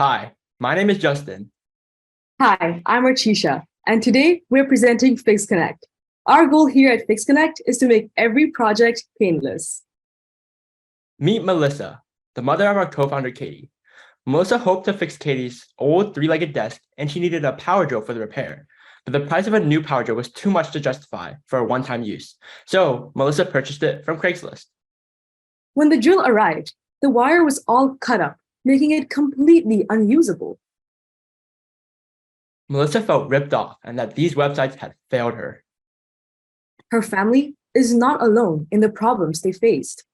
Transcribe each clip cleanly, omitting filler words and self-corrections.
Hi, my name is Justin. Hi, I'm Archisha, and today we're presenting FixConnect. Our goal here at FixConnect is to make every project painless. Meet Melissa, the mother of our co-founder Katie. Melissa hoped to fix Katie's old three-legged desk, and she needed a power drill for the repair. But the price of a new power drill was too much to justify for a one-time use. So Melissa purchased it from Craigslist. When the drill arrived, the wire was all cut up, making it completely unusable. Melissa felt ripped off and that these websites had failed her. Her family is not alone in the problems they faced.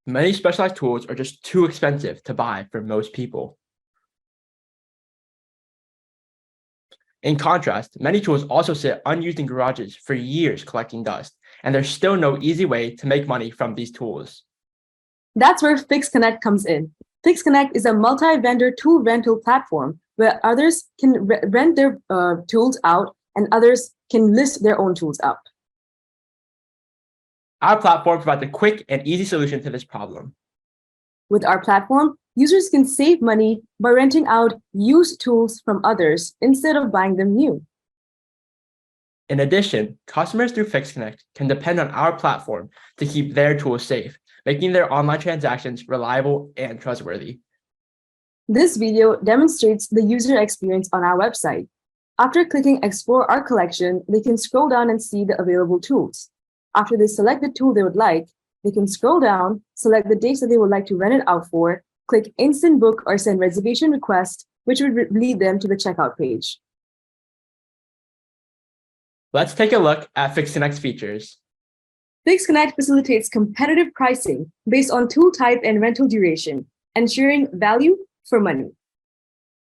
Many specialized tools are just too expensive to buy for most people. In contrast, many tools also sit unused in garages for years collecting dust, and there's still no easy way to make money from these tools. That's where FixConnect comes in. FixConnect is a multi-vendor tool rental platform where others can rent their tools out and others can list their own tools up. Our platform provides a quick and easy solution to this problem. With our platform, users can save money by renting out used tools from others instead of buying them new. In addition, customers through FixConnect can depend on our platform to keep their tools safe, making their online transactions reliable and trustworthy. This video demonstrates the user experience on our website. After clicking Explore Our Collection, they can scroll down and see the available tools. After they select the tool they would like, they can scroll down, select the dates that they would like to rent it out for, click Instant Book or Send Reservation Request, which would lead them to the checkout page. Let's take a look at FixConnect's features. FixConnect facilitates competitive pricing based on tool type and rental duration, ensuring value for money.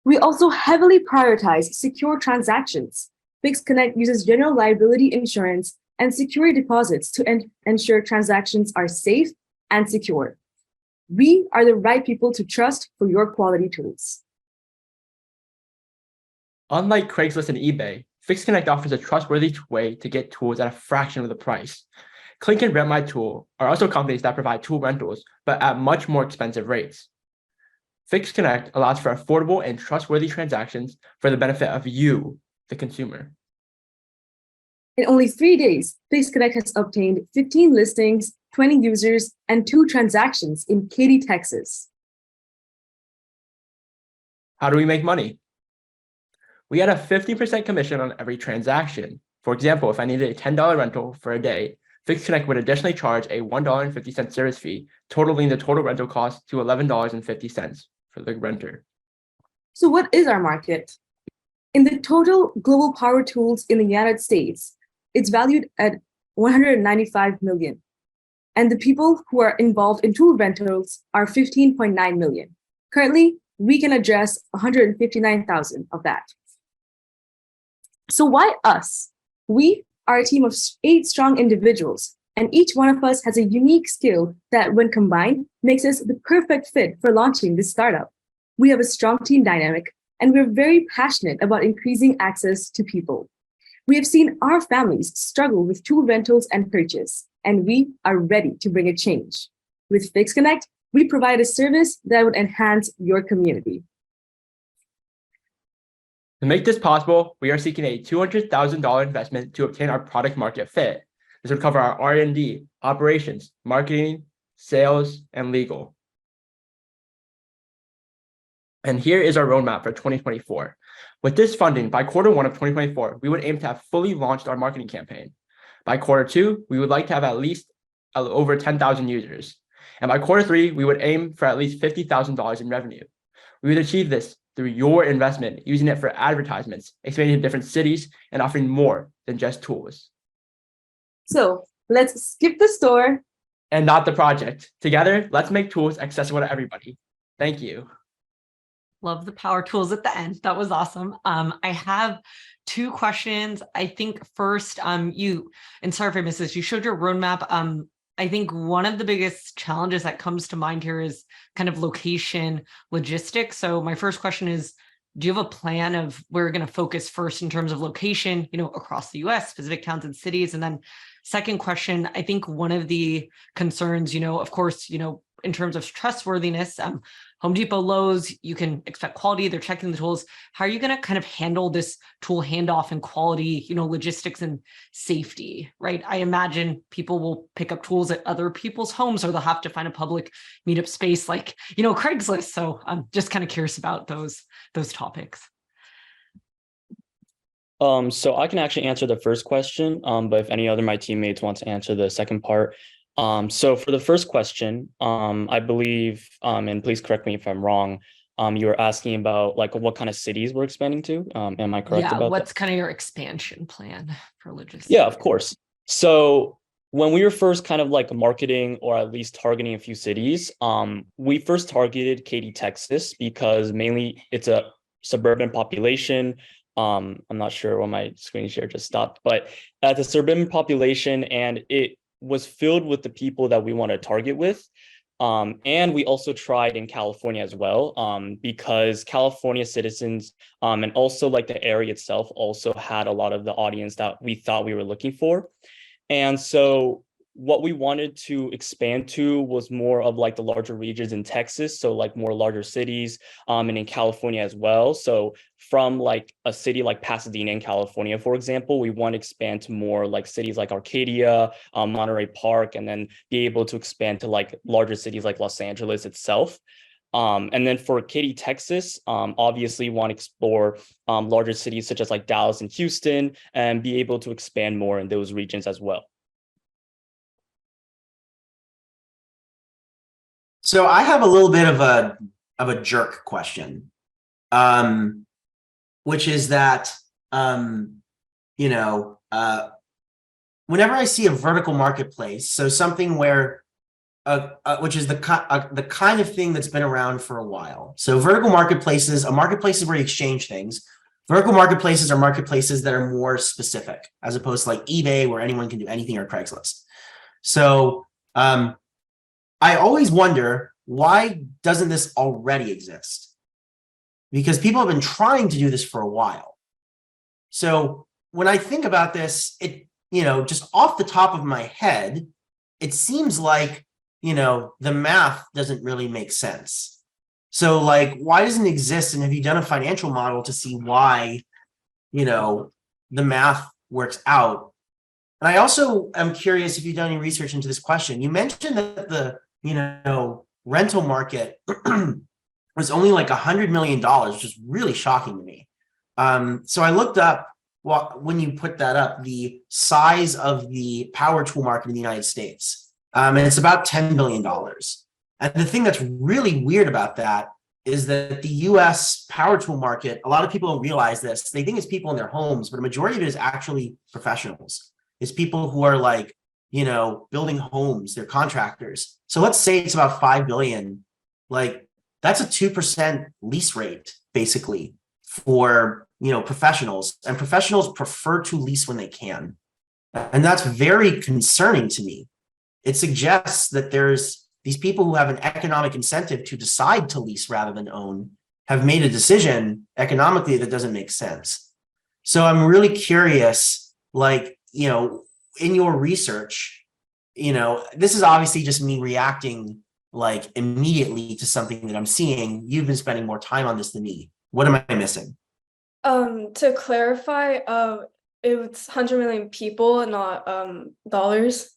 We also heavily prioritize secure transactions. FixConnect uses general liability insurance and security deposits to ensure transactions are safe and secure. We are the right people to trust for your quality tools. Unlike Craigslist and eBay, FixConnect offers a trustworthy way to get tools at a fraction of the price. Click and Rent My Tool are also companies that provide tool rentals, but at much more expensive rates. FixConnect allows for affordable and trustworthy transactions for the benefit of you, the consumer. In only 3 days, FixConnect has obtained 15 listings, 20 users, and 2 transactions in Katy, Texas. How do we make money? We add a 50% commission on every transaction. For example, if I needed a $10 rental for a day, FixConnect would additionally charge a $1.50 service fee, totaling the total rental cost to $11.50 for the renter. So what is our market? In the total global power tools in the United States, it's valued at 195 million. And the people who are involved in tool rentals are 15.9 million. Currently, we can address 159,000 of that. So why us? We are a team of 8 strong individuals, and each one of us has a unique skill that, when combined, makes us the perfect fit for launching this startup. We have a strong team dynamic, and we're very passionate about increasing access to people. We have seen our families struggle with tool rentals and purchase, and we are ready to bring a change. With FixConnect, we provide a service that would enhance your community. To make this possible, we are seeking a $200,000 investment to obtain our product market fit. This would cover our R&D, operations, marketing, sales, and legal. And here is our roadmap for 2024. With this funding, by Q1 of 2024, we would aim to have fully launched our marketing campaign. By Q2, we would like to have at least over 10,000 users. And by Q3, we would aim for at least $50,000 in revenue. We would achieve this through your investment, using it for advertisements, expanding to different cities, and offering more than just tools. So let's skip the store. And not the project. Together, let's make tools accessible to everybody. Thank you. Love the power tools at the end. That was awesome. I have 2 questions. I think first, you, and sorry if I missed this, you showed your roadmap. I think one of the biggest challenges that comes to mind here is kind of location logistics. So my first question is, do you have a plan of where we're going to focus first in terms of location, across the US, specific towns and cities? And then second question, I think one of the concerns, of course, in terms of trustworthiness, Home Depot, Lowe's, you can expect quality, they're checking the tools. How are you going to kind of handle this tool handoff and quality, logistics and safety, right? I imagine people will pick up tools at other people's homes, or they'll have to find a public meetup space like, Craigslist. So I'm just kind of curious about those topics. So I can actually answer the first question, but if any other of my teammates want to answer the second part. So for the first question, I believe, and please correct me if I'm wrong, you were asking about like what kind of cities we're expanding to. Am I correct about that? What's kind of your expansion plan for logistics? Yeah, of course. So when we were first kind of like marketing or at least targeting a few cities, we first targeted Katy, Texas, because mainly it's a suburban population. I'm not sure when my screen share just stopped, but at the suburban population, and it was filled with the people that we want to target with. And we also tried in California as well, because California citizens and also like the area itself also had a lot of the audience that we thought we were looking for. And so what we wanted to expand to was more of like the larger regions in Texas, so like more larger cities, and in California as well. So from like a city like Pasadena in California, for example, we want to expand to more like cities like Arcadia, Monterey Park, and then be able to expand to like larger cities like Los Angeles itself. And then for Katy, Texas, obviously want to explore larger cities such as like Dallas and Houston, and be able to expand more in those regions as well. So I have a little bit of a jerk question, which is that whenever I see a vertical marketplace, so something where which is the kind of thing that's been around for a while. So vertical marketplaces, a marketplace is where you exchange things. Vertical marketplaces are marketplaces that are more specific, as opposed to like eBay, where anyone can do anything, or Craigslist. So I always wonder, why doesn't this already exist? Because people have been trying to do this for a while. So when I think about this, it, just off the top of my head, it seems like, the math doesn't really make sense. So like, why doesn't it exist? And have you done a financial model to see why, the math works out? And I also am curious if you've done any research into this question. You mentioned that the, rental market was only like $100 million, which is really shocking to me. So I looked up, when you put that up, the size of the power tool market in the United States. And it's about $10 billion. And the thing that's really weird about that is that the US power tool market, a lot of people don't realize this. They think it's people in their homes, but a majority of it is actually professionals. It's people who are like, building homes, they're contractors. So let's say it's about 5 billion. Like that's a 2% lease rate, basically, for, professionals. And professionals prefer to lease when they can. And that's very concerning to me. It suggests that there's these people who have an economic incentive to decide to lease rather than own, have made a decision economically that doesn't make sense. So I'm really curious, like, in your research, this is obviously just me reacting like immediately to something that I'm seeing. You've been spending more time on this than me. What am I missing? To clarify, it's 100 million people, not dollars.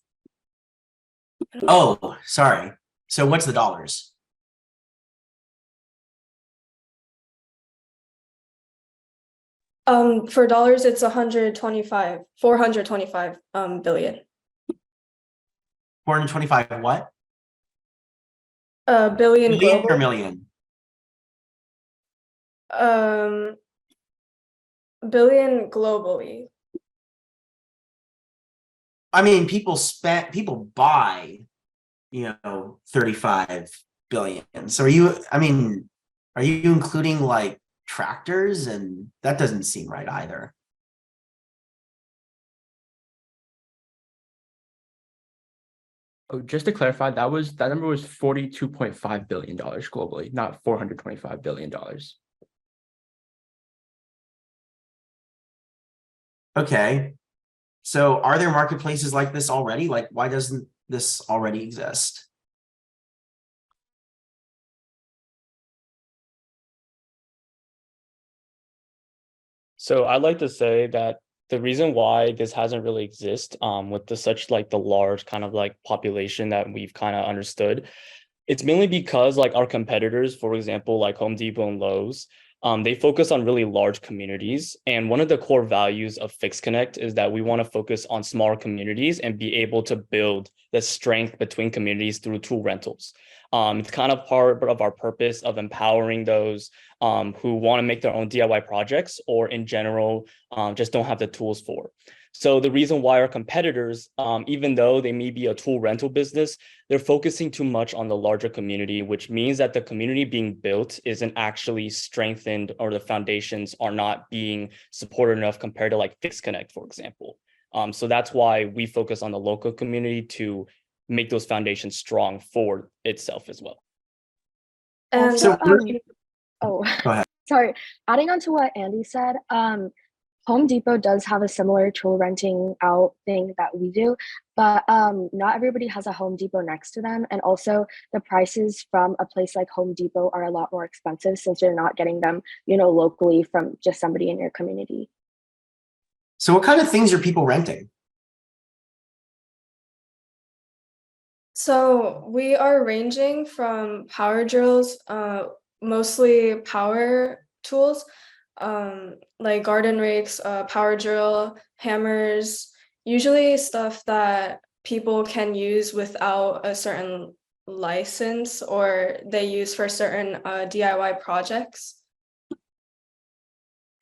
Oh, sorry. So what's the dollars? For dollars, it's 425 billion. 425 what? Billion Billion global. or million? Billion globally. I mean, people buy, 35 billion. So are you including like tractors? And that doesn't seem right either. Oh, just to clarify, that number was $42.5 billion globally, not $425 billion. Okay. So are there marketplaces like this already? Like, why doesn't this already exist? So I'd like to say that the reason why this hasn't really exist with such like the large kind of like population that we've kind of understood, it's mainly because like our competitors, for example, like Home Depot and Lowe's, they focus on really large communities. And one of the core values of FixConnect is that we want to focus on smaller communities and be able to build the strength between communities through tool rentals. It's kind of part of our purpose of empowering those who want to make their own DIY projects or in general just don't have the tools for. So the reason why our competitors, even though they may be a tool rental business, they're focusing too much on the larger community, which means that the community being built isn't actually strengthened or the foundations are not being supported enough compared to like FixConnect, for example. So that's why we focus on the local community to make those foundations strong for itself as well. And So- Oh, Go ahead. sorry. Adding on to what Andy said, Home Depot does have a similar tool renting out thing that we do, but not everybody has a Home Depot next to them. And also the prices from a place like Home Depot are a lot more expensive since you're not getting them, locally from just somebody in your community. So what kind of things are people renting? so we are ranging from power drills, mostly power tools, like garden rakes, power drill, hammers, usually stuff that people can use without a certain license or they use for certain DIY projects.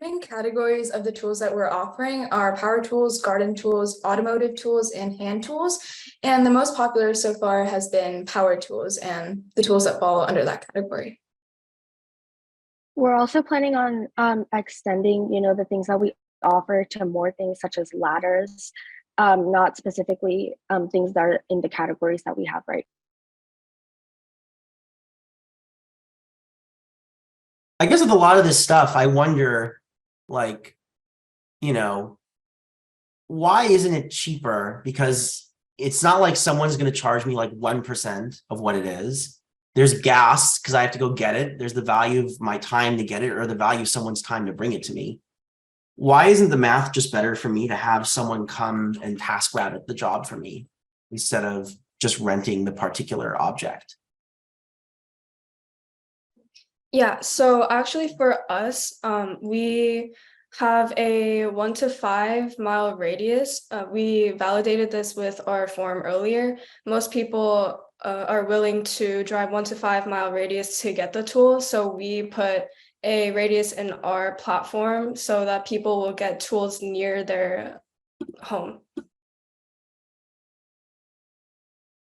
Main categories of the tools that we're offering are power tools, garden tools, automotive tools, and hand tools. And the most popular so far has been power tools and the tools that fall under that category. We're also planning on extending, the things that we offer to more things such as ladders, not specifically things that are in the categories that we have right. I guess with a lot of this stuff, I wonder, like, why isn't it cheaper? Because it's not like someone's going to charge me like 1% of what it is. There's gas because I have to go get it. There's the value of my time to get it or the value of someone's time to bring it to me. Why isn't the math just better for me to have someone come and TaskRabbit the job for me instead of just renting the particular object? Yeah, so actually for us, we have a 1 to 5 mile radius. We validated this with our form earlier. Most people are willing to drive 1 to 5 mile radius to get the tool. So we put a radius in our platform so that people will get tools near their home.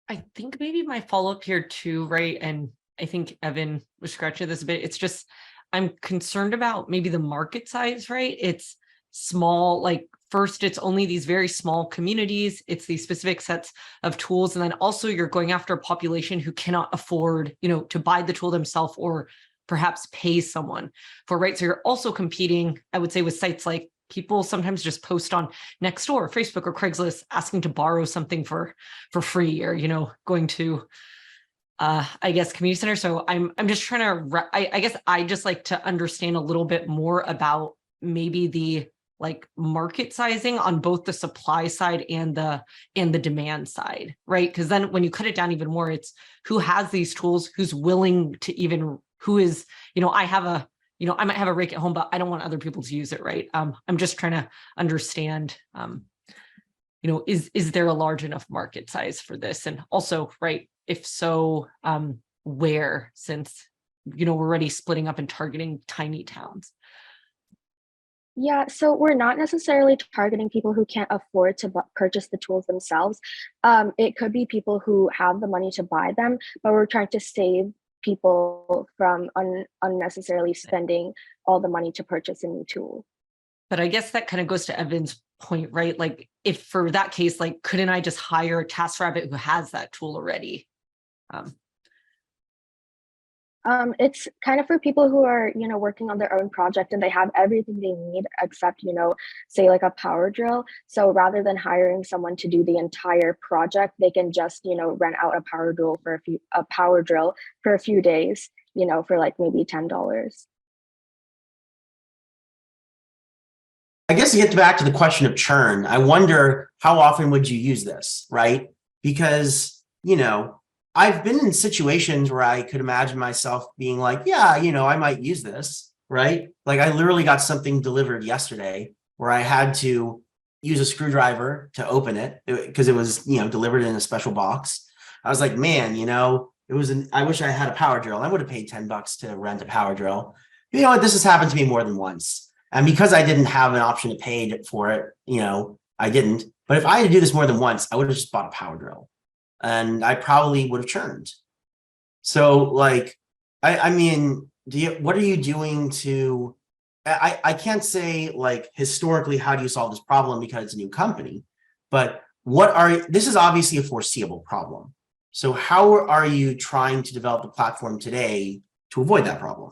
I think maybe my follow-up here too, right? And I think Evan was scratching this a bit. It's just, I'm concerned about maybe the market size, right? It's small, like first, it's only these very small communities. It's these specific sets of tools. And then also you're going after a population who cannot afford, to buy the tool themselves or perhaps pay someone for, right? So you're also competing, I would say, with sites like people sometimes just post on Nextdoor, Facebook, or Craigslist asking to borrow something for free or, going to I guess community center. So I'm just trying to, I guess I just like to understand a little bit more about maybe the like market sizing on both the supply side and the demand side, right? Because then when you cut it down even more, it's who has these tools, who's willing to even, who is, I have a, I might have a rake at home, but I don't want other people to use it, right? I'm just trying to understand, is there a large enough market size for this? And also, right, if so, where, since, we're already splitting up and targeting tiny towns? Yeah, so we're not necessarily targeting people who can't afford to purchase the tools themselves. It could be people who have the money to buy them, but we're trying to save people from unnecessarily spending all the money to purchase a new tool. But I guess that kind of goes to Evan's point, right? Like if for that case, like, couldn't I just hire a TaskRabbit who has that tool already? It's kind of for people who are, working on their own project and they have everything they need except, say like a power drill. So rather than hiring someone to do the entire project, they can just, rent out a power drill for a few days, for like maybe $10. I guess to get back to the question of churn, I wonder how often would you use this, right? Because, I've been in situations where I could imagine myself being like, yeah, I might use this, right? Like I literally got something delivered yesterday where I had to use a screwdriver to open it because it was, delivered in a special box. I was like, man, I wish I had a power drill. I would have paid $10 to rent a power drill. You know what? This has happened to me more than once. And because I didn't have an option to pay for it, I didn't. But if I had to do this more than once, I would have just bought a power drill and I probably would have churned. So like, I mean, what are you doing to, I can't say like historically, how do you solve this problem because it's a new company, but this is obviously a foreseeable problem. So how are you trying to develop the platform today to avoid that problem?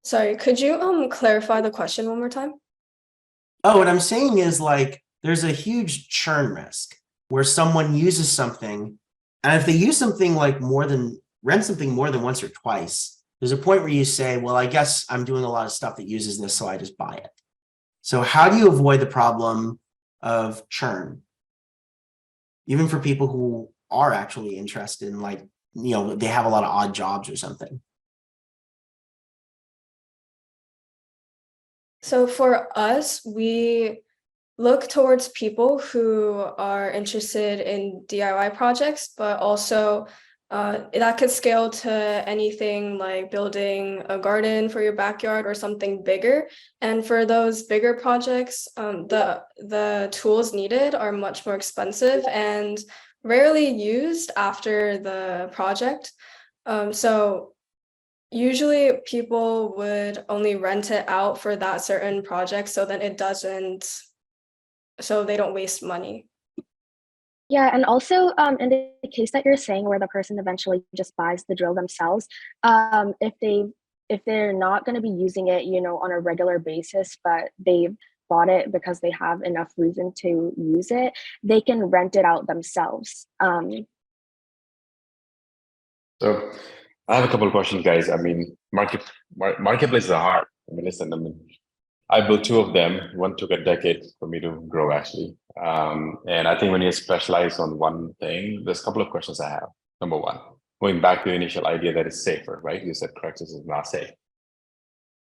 Sorry, could you clarify the question one more time? Oh, what I'm saying is like, there's a huge churn risk where someone uses something, and if they use something like rent something more than once or twice, there's a point where you say, well, I guess I'm doing a lot of stuff that uses this, so I just buy it. So how do you avoid the problem of churn? Even for people who are actually interested in like, they have a lot of odd jobs or something. So for us, we look towards people who are interested in DIY projects, but also that could scale to anything like building a garden for your backyard or something bigger. And for those bigger projects, the tools needed are much more expensive and rarely used after the project. So usually people would only rent it out for that certain project so then so they don't waste money. Yeah, and also in the case that you're saying where the person eventually just buys the drill themselves, if they're not going to be using it, on a regular basis, but they've bought it because they have enough reason to use it, they can rent it out themselves. So I have a couple of questions, guys. I mean, marketplaces are hard. I mean, listen, I built two of them. One took a decade for me to grow, actually. And I think when you specialize on one thing, there's a couple of questions I have. Number one, going back to the initial idea that it's safer, right? You said Craigslist is not safe.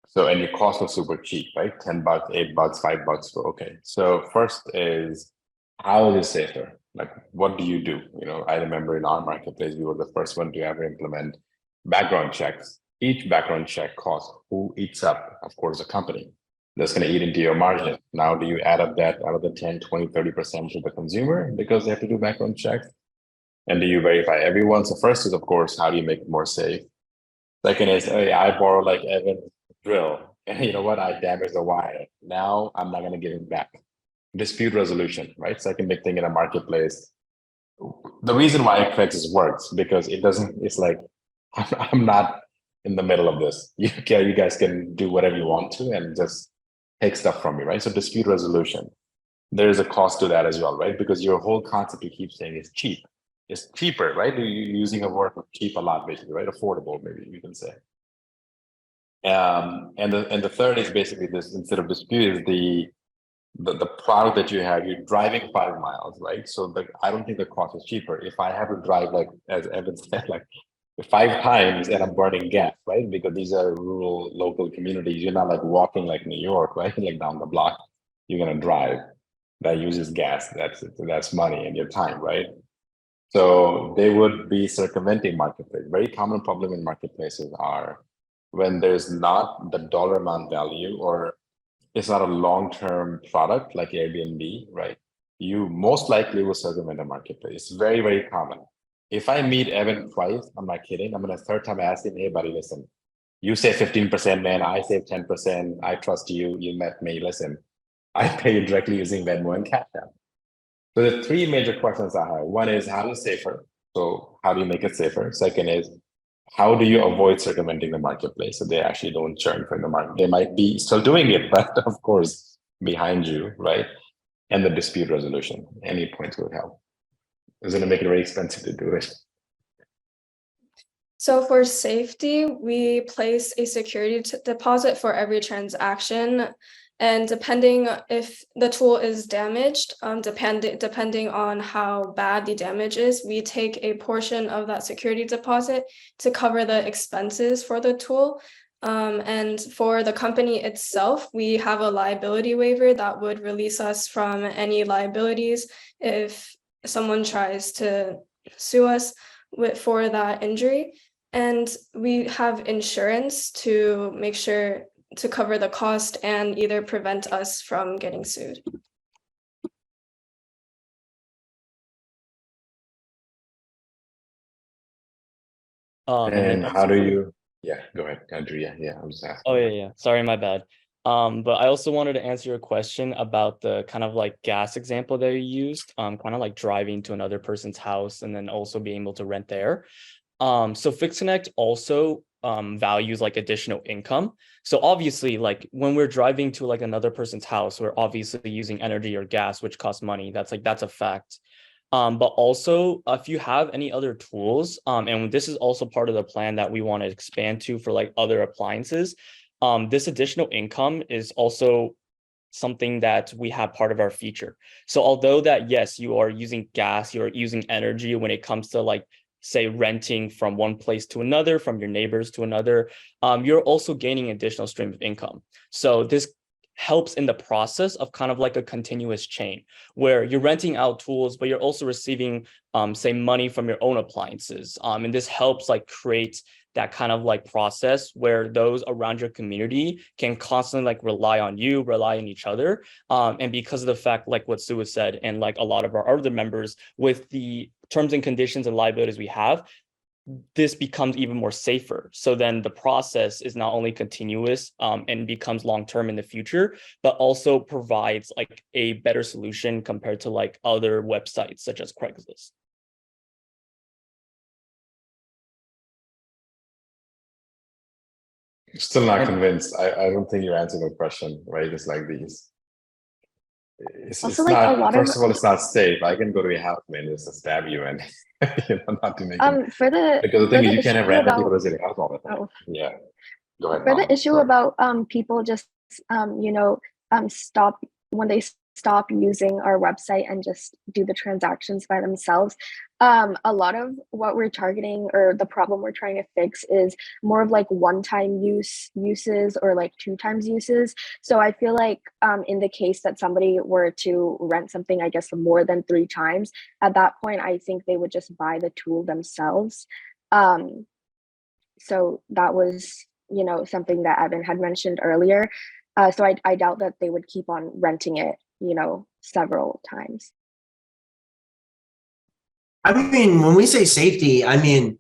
So, and your cost was super cheap, right? $10, $8, $5. Okay. So first is, how is it safer? Like, what do you do? I remember in our marketplace, we were the first one to ever implement background checks. Each background check costs who eats up, of course, the company. That's going to eat into your margin. Now, do you add up that out of the 10, 20, 30% to the consumer because they have to do background checks? And do you verify everyone? So first is, of course, how do you make it more safe? Second is, hey, I borrow like Evan's drill, and you know what? I damaged the wire. Now I'm not going to give it back. Dispute resolution, right? Second big thing in a marketplace. The reason why Craigslist works because it doesn't. It's like I'm not in the middle of this. You guys can do whatever you want to and just take stuff from me, right? So dispute resolution. There is a cost to that as well, right? Because your whole concept you keep saying is cheap. It's cheaper, right? You're using a word cheap a lot, basically, right? Affordable, maybe you can say. And the third is basically this, instead of dispute, is the product that you have. You're driving 5 miles, right? So I don't think the cost is cheaper. If I have to drive, like as Evan said, like 5 times and I'm burning gas, right? Because these are rural local communities. You're not like walking like New York, right? Like down the block. You're gonna drive. That uses gas. That's money and your time, right? So they would be circumventing marketplace. Very common problem in marketplaces are when there's not the dollar amount value, or it's not a long-term product like Airbnb, right? You most likely will circumvent a marketplace. It's very, very common. If I meet Evan twice, I'm not kidding. I'm gonna third time ask him, hey buddy, listen, you say 15%, man, I save 10%. I trust you, you met me, listen, I pay you directly using Venmo and Cash App. So the 3 major questions I have. One is, how is it safer? So how do you make it safer? Second is, how do you avoid circumventing the marketplace so they actually don't churn from the market? They might be still doing it, but of course, behind you, right? And the dispute resolution. Any points would help. It's going to make it very expensive to do it. So for safety, we place a security deposit for every transaction. And depending if the tool is damaged, depending on how bad the damage is, we take a portion of that security deposit to cover the expenses for the tool. And for the company itself, we have a liability waiver that would release us from any liabilities if someone tries to sue us for that injury. And we have insurance to make sure to cover the cost and either prevent us from getting sued. And And then how do you, yeah, go ahead, Andrew. Yeah, I'm just asking. Oh yeah. Sorry, my bad. But I also wanted to answer your question about the kind of like gas example that you used, kind of like driving to another person's house and then also being able to rent there. So FixConnect also values like additional income. So obviously, like when we're driving to like another person's house, we're obviously using energy or gas, which costs money. That's a fact. But also if you have any other tools, and this is also part of the plan that we want to expand to for like other appliances, this additional income is also something that we have part of our feature. So although that, yes, you are using gas, you're using energy when it comes to like, say, renting from one place to another, from your neighbors to another, you're also gaining additional stream of income. So this helps in the process of kind of like a continuous chain where you're renting out tools, but you're also receiving, say, money from your own appliances. And this helps like create that kind of like process where those around your community can constantly like rely on you, rely on each other. And because of the fact, like what Sue said, and like a lot of our other members, with the terms and conditions and liabilities we have, this becomes even more safer. So then the process is not only continuous and becomes long-term in the future, but also provides like a better solution compared to like other websites such as Craigslist. Still not convinced. I don't think you answered my question, right? It's like these. It's Also, like a not, lot first of of all, it's not safe. I can go to your house, man, just to stab you and not to make it. for the Because the for thing is, the you can't have issue random people about visit your house all the time. oh, Yeah. Go ahead, for the Mom. issue Sorry. about people just stop when they stop using our website and just do the transactions by themselves. A lot of what we're targeting or the problem we're trying to fix is more of like one-time uses or like two times uses. So I feel like in the case that somebody were to rent something, I guess more than 3 times, at that point I think they would just buy the tool themselves. So that was something that Evan had mentioned earlier. So I doubt that they would keep on renting it, several times. I mean, when we say safety, I mean,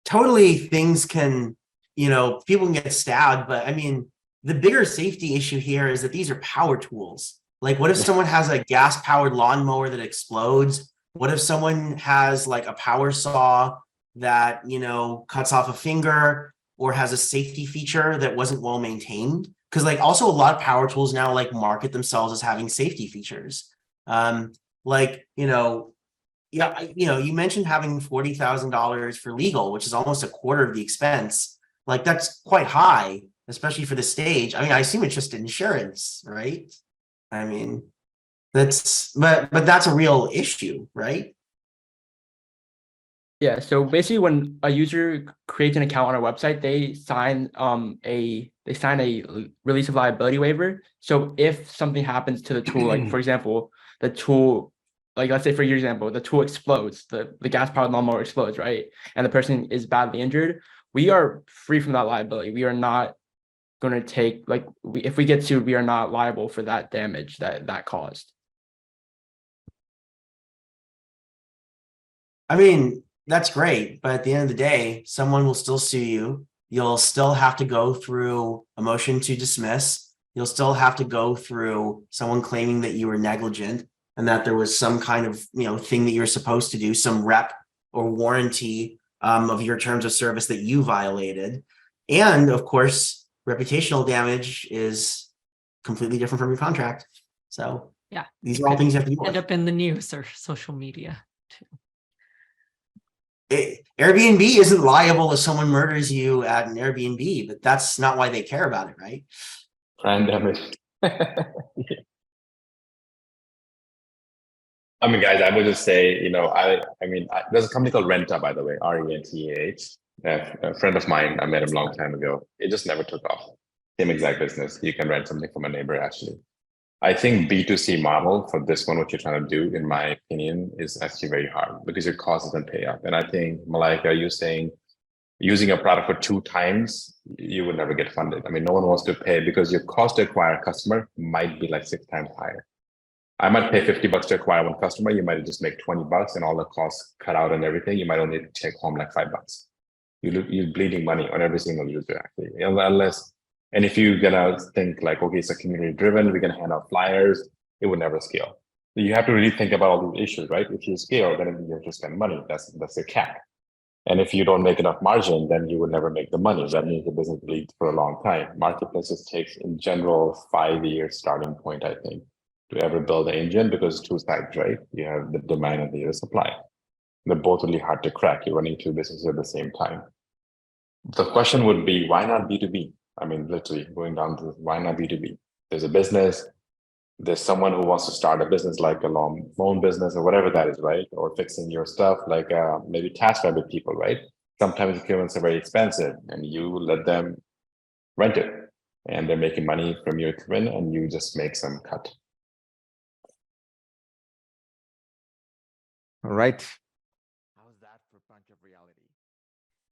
totally things can, people can get stabbed, but I mean, the bigger safety issue here is that these are power tools. Like, what if someone has a gas powered lawnmower that explodes? What if someone has like a power saw that, cuts off a finger or has a safety feature that wasn't well maintained? Because like also a lot of power tools now like market themselves as having safety features. Yeah, you mentioned having $40,000 for legal, which is almost a quarter of the expense. Like that's quite high, especially for the stage. I mean, I assume it's just insurance, right? I mean, but that's a real issue, right? Yeah, so basically when a user creates an account on our website, they sign a release of liability waiver. So if something happens to the tool, like for example, the tool, like let's say for your example, the tool explodes, the gas powered lawnmower explodes, right? And the person is badly injured, we are free from that liability. We are not going to take if we get sued, we are not liable for that damage that caused. I mean, that's great, but at the end of the day, someone will still sue you. You'll still have to go through a motion to dismiss. You'll still have to go through someone claiming that you were negligent and that there was some kind of, thing that you're supposed to do, some rep or warranty of your terms of service that you violated. And of course, reputational damage is completely different from your contract. So Yeah. these it are all could things you have to deal End with. up in the news or social media too. Airbnb isn't liable if someone murders you at an Airbnb, but that's not why they care about it, right? Brand damage. I mean, guys, I would just say, there's a company called Renta, by the way, RENTAH. A friend of mine, I met him a long time ago. It just never took off. Same exact business. You can rent something from a neighbor, actually. I think B2C model for this one, what you're trying to do, in my opinion, is actually very hard because your cost doesn't pay up. And I think, Malaika, you saying using a product for 2 times, you would never get funded. I mean, no one wants to pay because your cost to acquire a customer might be like 6 times higher. I might pay $50 to acquire one customer. You might just make $20 and all the costs cut out and everything. You might only take home like $5. You're bleeding money on every single user, actually, unless. And if you're gonna think like, okay, it's a community driven, we're gonna hand out flyers, it would never scale. So you have to really think about all these issues, right? If you scale, then you have to spend money. That's a cap. And if you don't make enough margin, then you would never make the money. That means the business bleeds for a long time. Marketplaces takes in general 5 years starting point, I think, to ever build an engine, because 2 sides, right? You have the demand and the supply. They're both really hard to crack. You're running 2 businesses at the same time. The question would be, why not B2B? I mean, literally going down to why not B2B? There's a business, there's someone who wants to start a business like a loan business or whatever that is, right? Or fixing your stuff, like maybe TaskRabbit people, right? Sometimes equipments are very expensive and you let them rent it and they're making money from your equipment and you just make some cut. All right. How's that for punch of reality?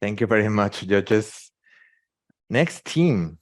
Thank you very much, judges. Next team.